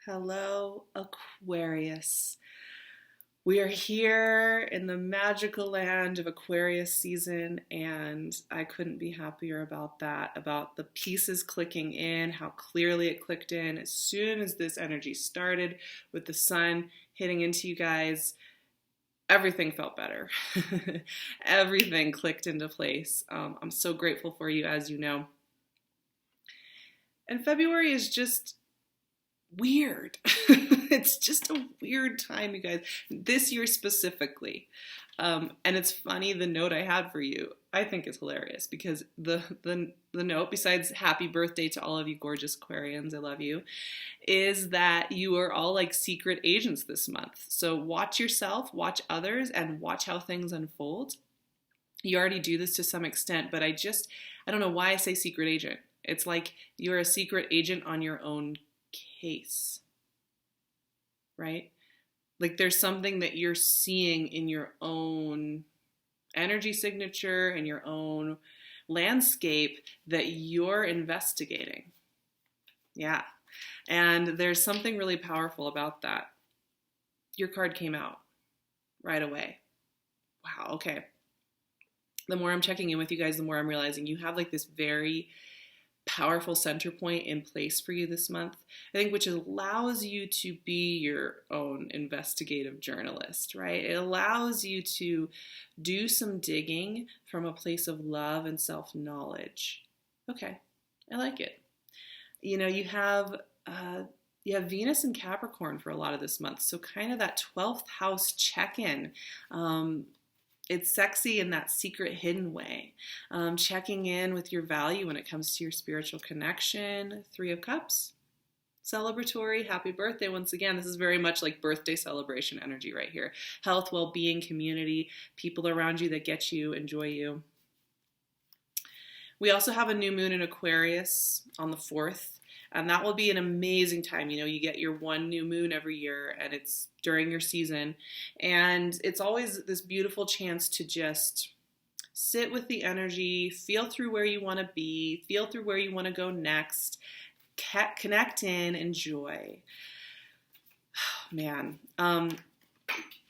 Hello, Aquarius. We are here in the magical land of Aquarius season, and I couldn't be happier about that, about the pieces clicking in, how clearly it clicked in. As soon as this energy started with the sun hitting into you guys, everything felt better. Everything clicked into place. I'm so grateful for you, as you know. And February is just weird. It's just a weird time, you guys, this year specifically. And it's funny, the note I had for you, I think is hilarious because the note, besides happy birthday to all of you gorgeous Aquarians, I love you, is that you are all like secret agents this month. So watch yourself, watch others, and watch how things unfold. You already do this to some extent, but I don't know why I say secret agent. It's like you're a secret agent on your own case, right? Like there's something that you're seeing in your own energy signature and your own landscape that you're investigating. Yeah. And there's something really powerful about that. Your card came out right away. Wow. Okay. The more I'm checking in with you guys, the more I'm realizing you have like this very powerful center point in place for you this month, I think, which allows you to be your own investigative journalist, right? It allows you to do some digging from a place of love and self-knowledge. Okay, I like it. You know, you have Venus and Capricorn for a lot of this month, so kind of that 12th house check-in. It's sexy in that secret hidden way. Checking in with your value when it comes to your spiritual connection. 3 of Cups. Celebratory. Happy birthday once again. This is very much like birthday celebration energy right here. Health, well-being, community, people around you that get you, enjoy you. We also have a new moon in Aquarius on the 4th. And that will be an amazing time. You know, you get your one new moon every year and it's during your season. And it's always this beautiful chance to just sit with the energy, feel through where you want to be, feel through where you want to go next, connect in, enjoy. Oh, man.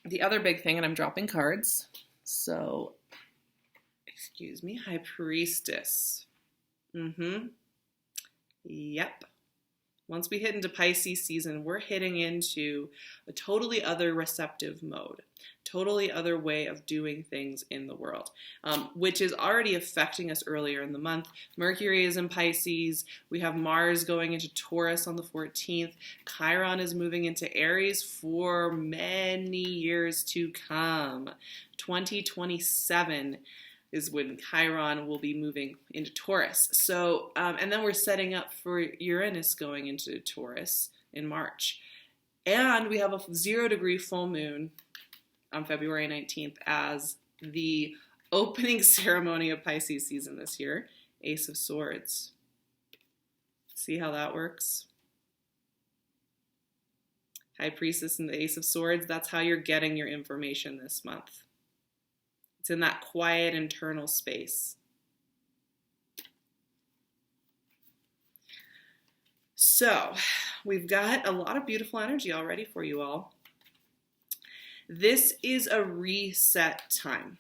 The other big thing, and I'm dropping cards. So, excuse me, High Priestess. Yep. Once we hit into Pisces season, we're hitting into a totally other receptive mode, totally other way of doing things in the world, which is already affecting us earlier in the month. Mercury is in Pisces. We have Mars going into Taurus on the 14th. Chiron is moving into Aries for many years to come. 2027 is when Chiron will be moving into Taurus. So, and then we're setting up for Uranus going into Taurus in March. And we have a 0-degree full moon on February 19th as the opening ceremony of Pisces season this year. Ace of Swords. See how that works? High Priestess and the Ace of Swords, that's how you're getting your information this month. It's in that quiet internal space. So, we've got a lot of beautiful energy already for you all. This is a reset time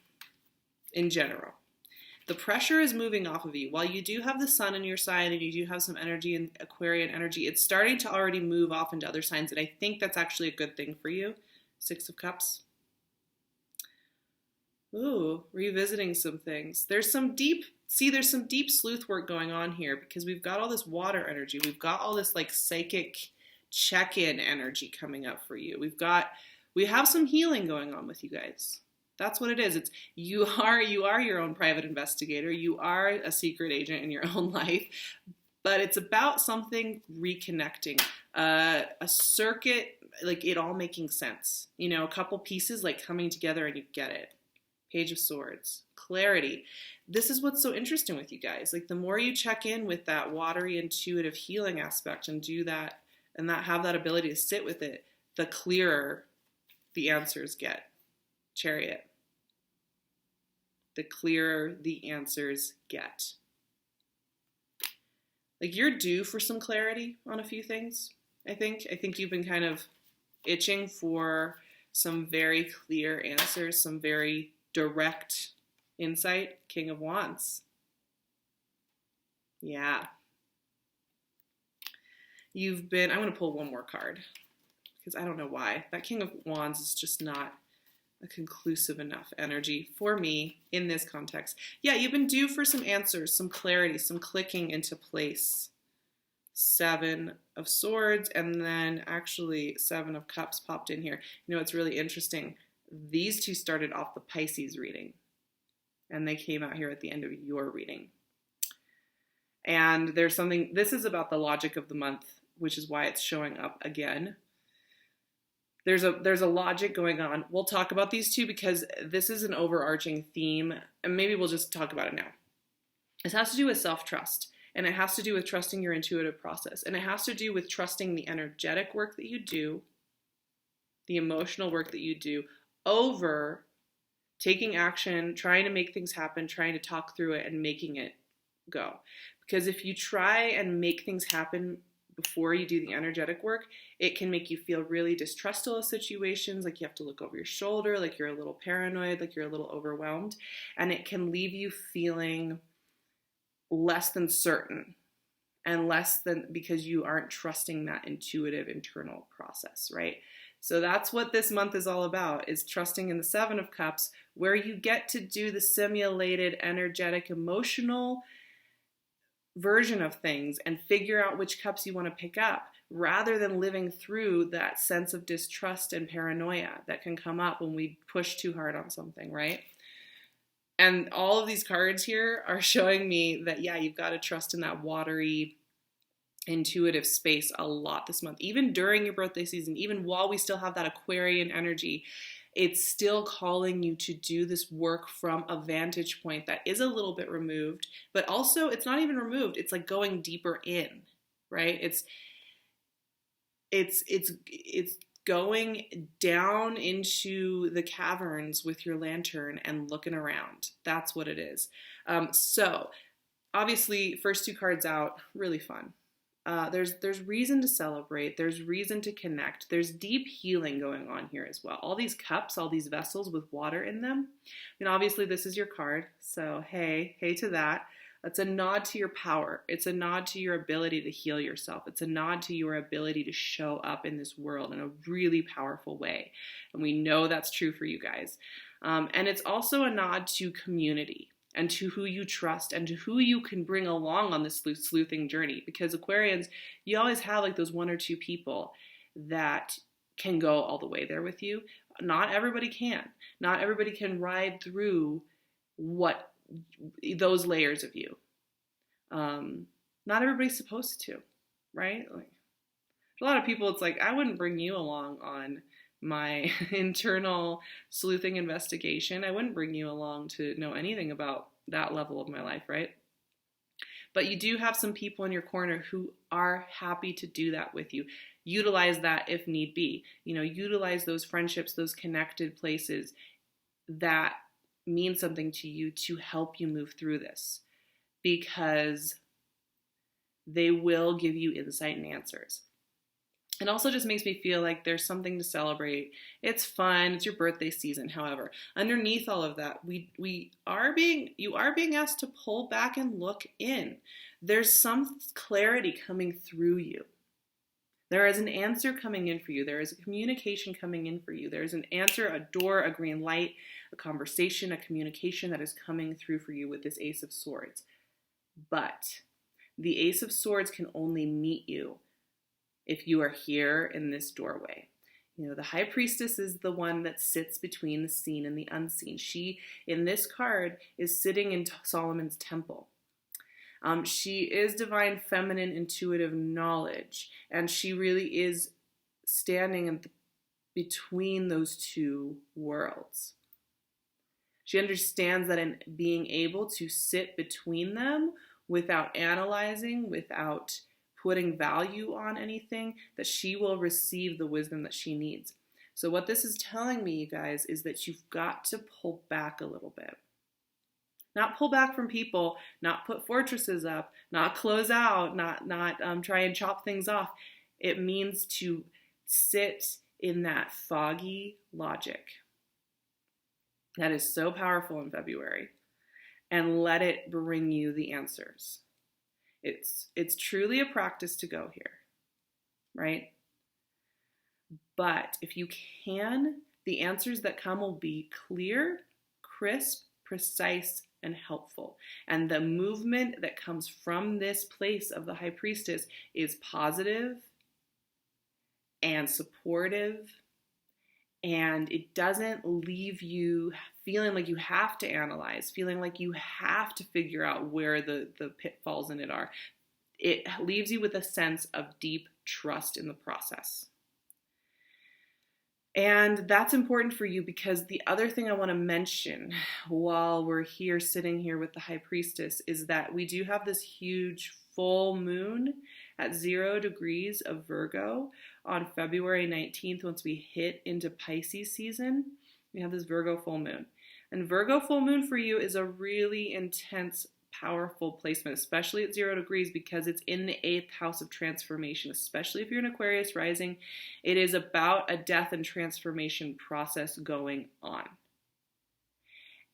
in general. The pressure is moving off of you. While you do have the sun on your side and you do have some energy in Aquarian energy, it's starting to already move off into other signs, and I think that's actually a good thing for you. 6 of Cups. Ooh, revisiting some things. There's some deep sleuth work going on here because we've got all this water energy. We've got all this like psychic check-in energy coming up for you. We have some healing going on with you guys. That's what it is. It's you are your own private investigator. You are a secret agent in your own life, but it's about something reconnecting, a circuit, like it all making sense. You know, a couple pieces like coming together and you get it. Page of Swords, clarity. This is what's so interesting with you guys. Like the more you check in with that watery, intuitive healing aspect and do that and that have that ability to sit with it, the clearer the answers get. Chariot. The clearer the answers get. Like you're due for some clarity on a few things. I think you've been kind of itching for some very clear answers, some very direct insight. King of Wands. Yeah. I'm going to pull one more card because I don't know why. That King of Wands is just not a conclusive enough energy for me in this context. Yeah, you've been due for some answers, some clarity, some clicking into place. 7 of Swords, and then actually 7 of Cups popped in here. You know, it's really interesting. These two started off the Pisces reading, and they came out here at the end of your reading. And there's something, this is about the logic of the month, which is why it's showing up again. There's a logic going on. We'll talk about these two because this is an overarching theme, and maybe we'll just talk about it now. This has to do with self-trust. And it has to do with trusting your intuitive process. And it has to do with trusting the energetic work that you do, the emotional work that you do, over taking action, trying to make things happen, trying to talk through it, and making it go. Because if you try and make things happen before you do the energetic work, it can make you feel really distrustful of situations, like you have to look over your shoulder, like you're a little paranoid, like you're a little overwhelmed. And it can leave you feeling less than certain, and less than, because you aren't trusting that intuitive internal process, right? So that's what this month is all about, is trusting in the 7 of Cups, where you get to do the simulated, energetic, emotional version of things and figure out which cups you want to pick up, rather than living through that sense of distrust and paranoia that can come up when we push too hard on something, right? And all of these cards here are showing me that, yeah, you've got to trust in that watery, intuitive space a lot this month. Even during your birthday season, even while we still have that Aquarian energy, it's still calling you to do this work from a vantage point that is a little bit removed, but also it's not even removed. It's like going deeper in, right? It's going down into the caverns with your lantern and looking around. That's what it is. So obviously, first 2 cards out, really fun. There's reason to celebrate. There's reason to connect. There's deep healing going on here as well. All these cups, all these vessels with water in them. I mean, obviously this is your card. So hey to that. It's a nod to your power. It's a nod to your ability to heal yourself. It's a nod to your ability to show up in this world in a really powerful way. And we know that's true for you guys. And it's also a nod to community and to who you trust and to who you can bring along on this sleuthing journey. Because Aquarians, you always have like those 1 or 2 people that can go all the way there with you. Not everybody can. Not everybody can ride through those layers of you. Not everybody's supposed to, right? Like, a lot of people, it's like, I wouldn't bring you along on my internal sleuthing investigation. I wouldn't bring you along to know anything about that level of my life, right? But you do have some people in your corner who are happy to do that with you. Utilize that if need be. You know, utilize those friendships, those connected places that mean something to you to help you move through this, because they will give you insight and answers. It also just makes me feel like there's something to celebrate. It's fun. It's your birthday season. However, underneath all of that, you are being asked to pull back and look in. There's some clarity coming through you. There is an answer coming in for you. There is a communication coming in for you. There is an answer, a door, a green light, a conversation, a communication that is coming through for you with this Ace of Swords. But the Ace of Swords can only meet you if you are here in this doorway. You know, the High Priestess is the one that sits between the seen and the unseen. She, in this card, is sitting in Solomon's temple. She is divine feminine intuitive knowledge, and she really is standing between those 2 worlds. She understands that in being able to sit between them without analyzing, without putting value on anything, that she will receive the wisdom that she needs. So what this is telling me, you guys, is that you've got to pull back a little bit. Not pull back from people, not put fortresses up, not close out, not try and chop things off. It means to sit in that foggy logic that is so powerful in February and let it bring you the answers. It's truly a practice to go here, right? But if you can, the answers that come will be clear, crisp, precise, and helpful. And the movement that comes from this place of the High Priestess is positive and supportive, and it doesn't leave you feeling like you have to analyze, feeling like you have to figure out where the pitfalls in it are. It leaves you with a sense of deep trust in the process. And that's important for you because the other thing I want to mention while we're here sitting here with the High Priestess is that we do have this huge full moon at 0 degrees of Virgo on February 19th. Once we hit into Pisces season, we have this Virgo full moon. And Virgo full moon for you is a really intense, powerful placement, especially at 0 degrees, because it's in the 8th house of transformation, especially if you're an Aquarius rising. It is about a death and transformation process going on.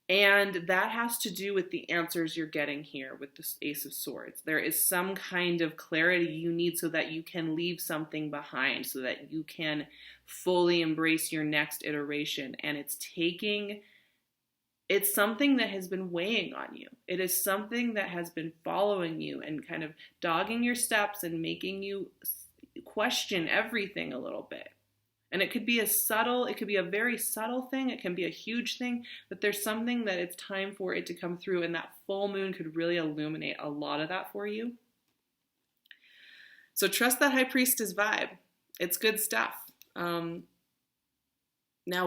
And that has to do with the answers you're getting here with the Ace of Swords. There is some kind of clarity you need so that you can leave something behind, so that you can fully embrace your next iteration. And it's something that has been weighing on you. It is something that has been following you and kind of dogging your steps and making you question everything a little bit. And it could be a very subtle thing, it can be a huge thing, but there's something that it's time for it to come through, and that full moon could really illuminate a lot of that for you. So trust that High Priestess vibe. It's good stuff. Now,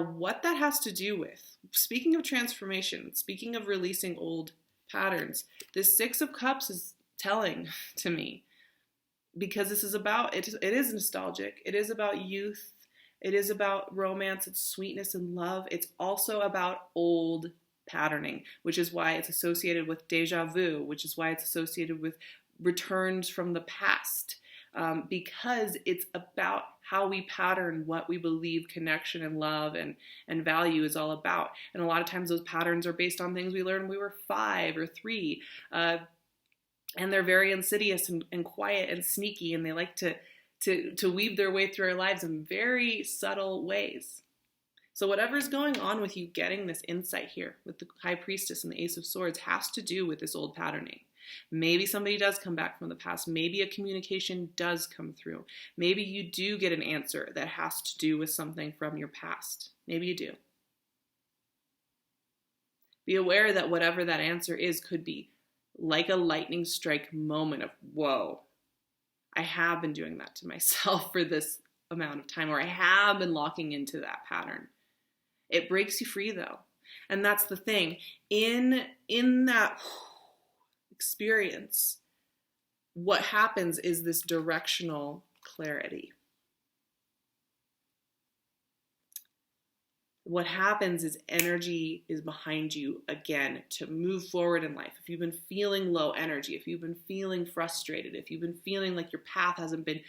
what that has to do with, speaking of transformation, speaking of releasing old patterns, this Six of Cups is telling to me, because this is about, it is nostalgic, it is about youth, it is about romance, it's sweetness and love. It's also about old patterning, which is why it's associated with deja vu, which is why it's associated with returns from the past, because it's about how we pattern what we believe connection and love and value is all about. And a lot of times those patterns are based on things we learned when we were 5 or 3, and they're very insidious and quiet and sneaky, and they like to weave their way through our lives in very subtle ways. So whatever's going on with you getting this insight here with the High Priestess and the Ace of Swords has to do with this old patterning. Maybe somebody does come back from the past. Maybe a communication does come through. Maybe you do get an answer that has to do with something from your past. Maybe you do. Be aware that whatever that answer is could be like a lightning strike moment of, whoa, I have been doing that to myself for this amount of time, or I have been locking into that pattern. It breaks you free though. And that's the thing. In that experience, what happens is this directional clarity. What happens is energy is behind you again to move forward in life. If you've been feeling low energy, if you've been feeling frustrated, if you've been feeling like your path hasn't been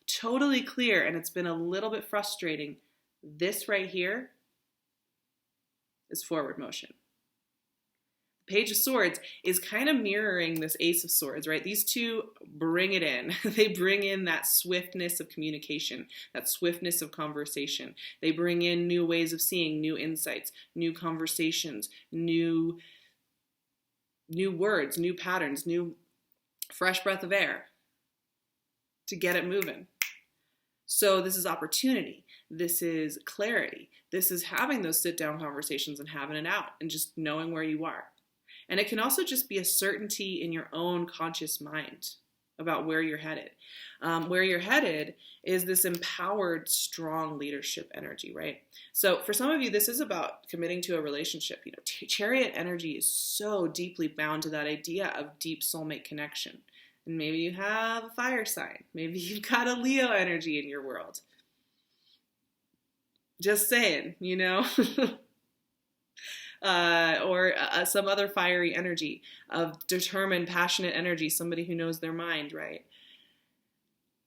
totally clear and it's been a little bit frustrating, this right here is forward motion. Page of Swords is kind of mirroring this Ace of Swords, right? These two bring it in. They bring in that swiftness of communication, that swiftness of conversation. They bring in new ways of seeing, new insights, new conversations, new words, new patterns, new fresh breath of air to get it moving. So this is opportunity. This is clarity. This is having those sit-down conversations and having it out and just knowing where you are. And it can also just be a certainty in your own conscious mind about where you're headed. Where you're headed is this empowered, strong leadership energy, right? So for some of you, this is about committing to a relationship. You know, Chariot energy is so deeply bound to that idea of deep soulmate connection. And maybe you have a fire sign. Maybe you've got a Leo energy in your world. Just saying, you know. Or some other fiery energy of determined, passionate energy, somebody who knows their mind, right?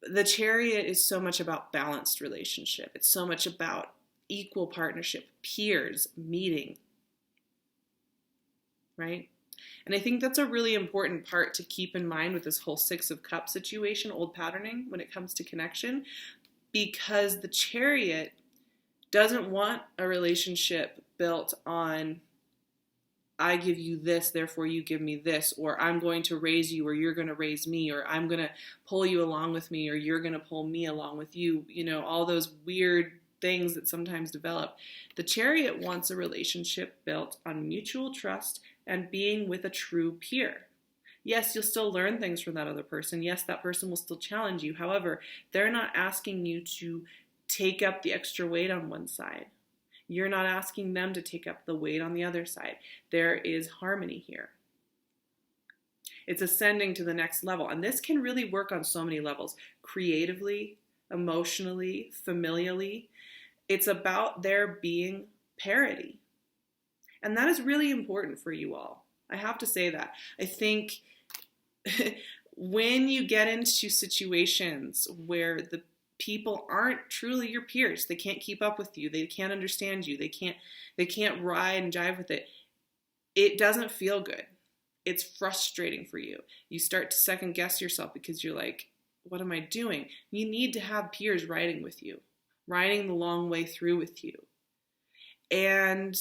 The Chariot is so much about balanced relationship. It's so much about equal partnership, peers, meeting, right? And I think that's a really important part to keep in mind with this whole Six of Cups situation, old patterning, when it comes to connection, because the Chariot doesn't want a relationship built on, I give you this, therefore you give me this, or I'm going to raise you, or you're going to raise me, or I'm going to pull you along with me, or you're going to pull me along with you, you know, all those weird things that sometimes develop. The Chariot wants a relationship built on mutual trust and being with a true peer. Yes, you'll still learn things from that other person. Yes, that person will still challenge you. However, they're not asking you to take up the extra weight on one side. You're not asking them to take up the weight on the other side. There is harmony here. It's ascending to the next level. And this can really work on so many levels. Creatively, emotionally, familially. It's about there being parity. And that is really important for you all. I have to say that. I think when you get into situations where the people aren't truly your peers, they can't keep up with you, they can't understand you, they can't ride and jive with it, it doesn't feel good. It's frustrating for you. You start to second guess yourself because you're like, what am I doing? You need to have peers riding with you, riding the long way through with you. And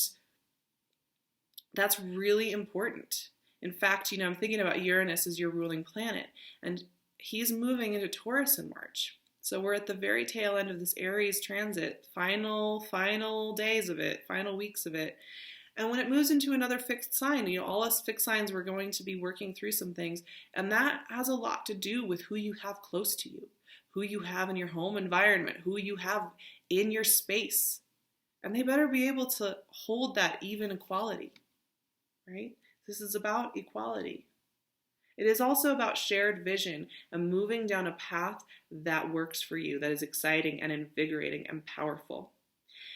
that's really important. In fact, you know, I'm thinking about Uranus as your ruling planet, and he's moving into Taurus in March. So we're at the very tail end of this Aries transit, final days of it, final weeks of it. And when it moves into another fixed sign, you know, all us fixed signs, we're going to be working through some things. And that has a lot to do with who you have close to you, who you have in your home environment, who you have in your space. And they better be able to hold that even equality, right? This is about equality. It is also about shared vision and moving down a path that works for you, that is exciting and invigorating and powerful.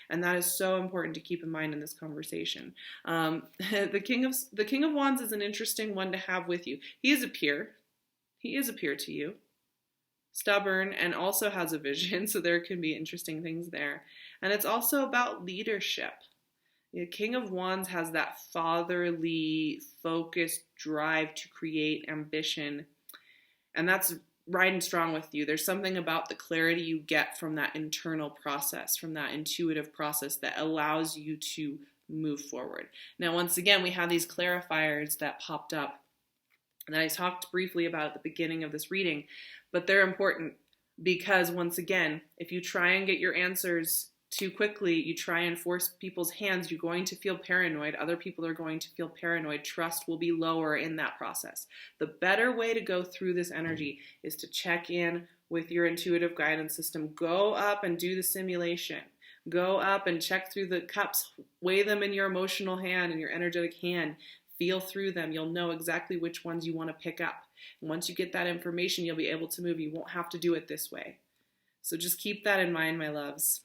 And that is so important to keep in mind in this conversation. The King of Wands is an interesting one to have with you. He is a peer. He is a peer to you. Stubborn and also has a vision, so there can be interesting things there. And it's also about leadership. The King of Wands has that fatherly, focused drive to create ambition. And that's riding strong with you. There's something about the clarity you get from that internal process, from that intuitive process that allows you to move forward. Now, once again, we have these clarifiers that popped up that I talked briefly about at the beginning of this reading, but they're important because, once again, if you try and get your answers too quickly, you try and force people's hands, you're going to feel paranoid. Other people are going to feel paranoid. Trust will be lower in that process. The better way to go through this energy is to check in with your intuitive guidance system. Go up and do the simulation. Go up and check through the cups. Weigh them in your emotional hand and your energetic hand. Feel through them. You'll know exactly which ones you want to pick up. And once you get that information, you'll be able to move. You won't have to do it this way. So just keep that in mind, my loves.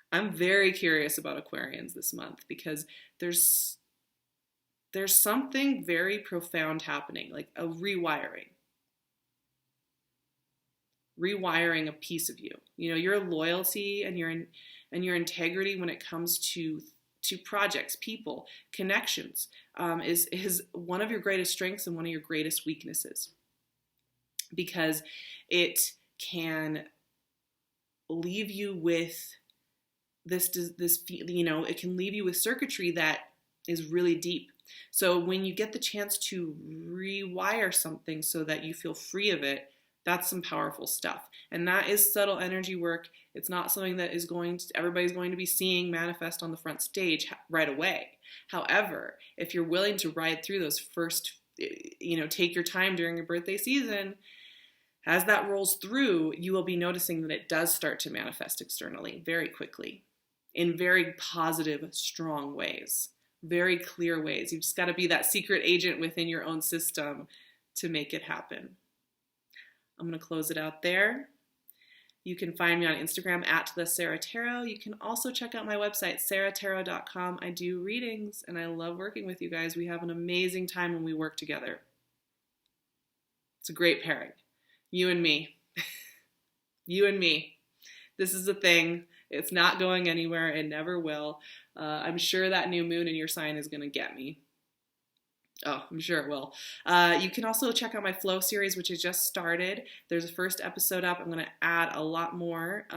I'm very curious about Aquarians this month because there's something very profound happening, like a rewiring a piece of you. You know, your loyalty and your integrity when it comes to projects, people, connections, is one of your greatest strengths and one of your greatest weaknesses, because it can leave you with this, you know, it can leave you with circuitry that is really deep. So when you get the chance to rewire something so that you feel free of it, that's some powerful stuff. And that is subtle energy work. It's not something that everybody's going to be seeing manifest on the front stage right away. However, if you're willing to ride through those first, you know, take your time during your birthday season, as that rolls through, you will be noticing that it does start to manifest externally very quickly, in very positive, strong ways, very clear ways. You've just got to be that secret agent within your own system to make it happen. I'm going to close it out there. You can find me on Instagram at the SARAHTAROT. You can also check out my website, SARAHTAROT.com. I do readings and I love working with you guys. We have an amazing time when we work together. It's a great pairing. You and me. You and me. This is a thing. It's not going anywhere. It never will. I'm sure that new moon in your sign is going to get me. Oh, I'm sure it will. You can also check out my Flow series, which I just started. There's a first episode up. I'm going to add a lot more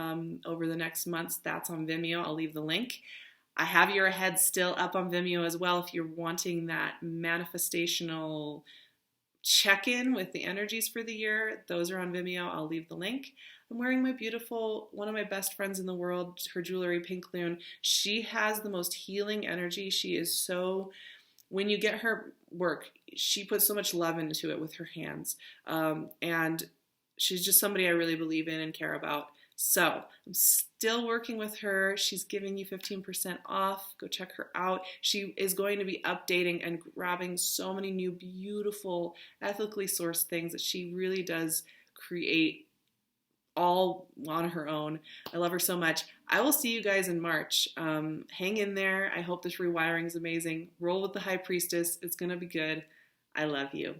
over the next months. That's on Vimeo. I'll leave the link. I have Your Ahead still up on Vimeo as well if you're wanting that manifestational check-in with the energies for the year. Those are on Vimeo. I'll leave the link. I'm wearing my beautiful, one of my best friends in the world, her jewelry, PinkLune. She has the most healing energy. She is so, when you get her work, she puts so much love into it with her hands. And she's just somebody I really believe in and care about. So I'm still working with her. She's giving you 15% off. Go check her out. She is going to be updating and grabbing so many new beautiful, ethically sourced things that she really does create all on her own. I love her so much. I will see you guys in March. Hang in there. I hope this rewiring is amazing. Roll with the High Priestess. It's going to be good. I love you.